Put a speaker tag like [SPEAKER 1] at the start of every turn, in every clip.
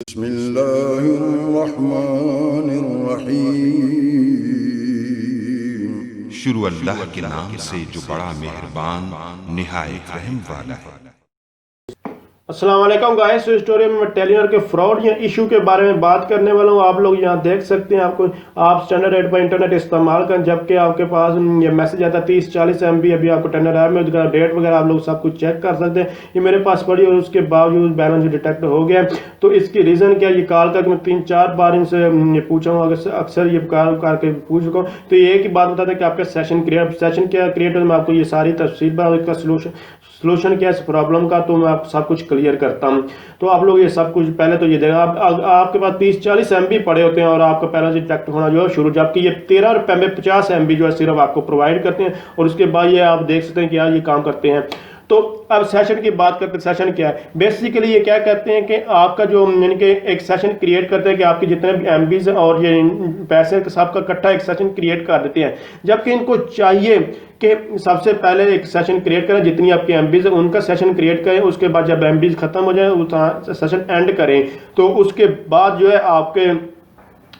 [SPEAKER 1] बिस्मिल्लाहिर्रहमानिर्रहीम।
[SPEAKER 2] शुरू अल्लाह के नाम से जो बड़ा मेहरबान निहायत रहम वाला है।
[SPEAKER 3] अस्सलाम वालेकुम गाइस। इस स्टोरी में मैं टेलीनॉर के फ्रॉड या इशू के बारे में बात करने वाला हूँ। आप लोग यहाँ देख सकते हैं, आप स्टैंडर्ड रेट पर इंटरनेट इस्तेमाल करें, जबकि आपके पास ये मैसेज आता है 30-40 MB अभी आपको टेंडर ऐप में डेट वगैरह आप लोग सब कुछ चेक कर सकते हैं। ये मेरे पास पड़ी और उसके बावजूद बैलेंस डिटेक्ट हो गया। तो इसकी रीज़न क्या, ये कॉल करके मैं 3-4 बार इनसे ये पूछा हूँ, अक्सर ये कॉल करके पूछ चुका हूँ। तो ये एक ही बात बताता है कि आपका सेशन क्या क्रिएट मैं आपको ये सारी तफसील पर इसका सोल्यूशन क्या है इस प्रॉब्लम का, तो मैं आप सब कुछ क्लियर करता हूं। तो आप लोग ये सब कुछ पहले तो ये देगा, आपके पास 30-40 MB पड़े होते हैं और आपका पहले से डिटेक्ट होना जो है शुरू, जबकि ये 13 रुपये में 50 MB जो है सिर्फ आपको प्रोवाइड करते हैं। और उसके बाद ये आप देख सकते हैं कि यार ये काम करते हैं। तो अब सेशन की बात करते हैं। सेशन क्या है, बेसिकली ये क्या कहते हैं कि आपका जो यानी कि एक सेशन क्रिएट करते हैं कि आपके जितने भी MBs और ये पैसे सबका इकट्ठा एक सेशन क्रिएट कर देते हैं, जबकि इनको चाहिए कि सबसे पहले एक सेशन क्रिएट करें, जितनी आपकी MBs है उनका सेशन क्रिएट करें, उसके बाद जब MBs खत्म हो जाए उस सेशन एंड करें, तो उसके बाद जो है आपके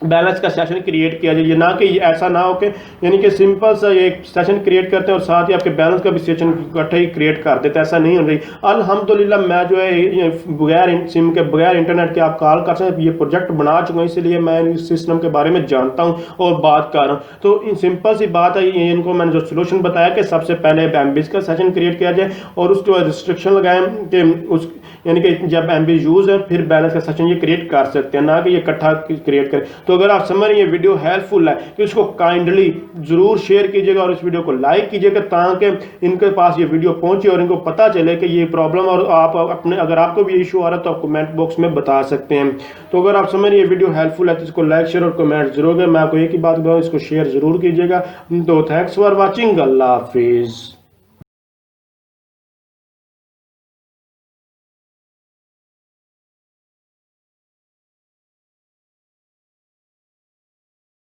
[SPEAKER 3] बैलेंस का सेशन क्रिएट किया जाए। ना कि ऐसा ना हो कि यानी कि सिंपल सा एक सेशन क्रिएट करते हैं और साथ ही आपके बैलेंस का भी सेशन इकट्ठा ही क्रिएट कर देते हैं। ऐसा नहीं हो रही। अल्हम्दुलिल्लाह मैं जो है बगैर सिम के बगैर इंटरनेट के आप कॉल कर सकते हैं, ये प्रोजेक्ट बना चुका हूँ, इसलिए मैं इस सिस्टम के बारे में जानता हूँ और बात कर रहा हूँ। तो सिंपल सी बात है, इनको मैंने जो सोल्यूशन बताया कि सबसे पहले MBs का सेशन क्रिएट किया जाए और उसके बाद रिस्ट्रिक्शन लगाएं कि उस यानी कि जब MB यूज है फिर बैलेंस का सेशन ये क्रिएट कर सकते हैं, ना कि ये इकट्ठा क्रिएट करें। तो अगर आप समझ रहे हैं ये वीडियो हेल्पफुल है तो इसको काइंडली जरूर शेयर कीजिएगा और इस वीडियो को लाइक कीजिएगा, ताकि इनके पास ये वीडियो पहुंचे और इनको पता चले कि ये प्रॉब्लम, और आप अपने अगर आपको भी इशू आ रहा है तो आप कमेंट बॉक्स में बता सकते हैं। तो अगर आप समझ रहे हैं ये वीडियो हेल्पफुल है तो इसको लाइक शेयर और कमेंट जरूर करें। मैं आपको एक ही बात बताऊँ, इसको शेयर जरूर कीजिएगा। तो thanks for watching. Allah Hafiz.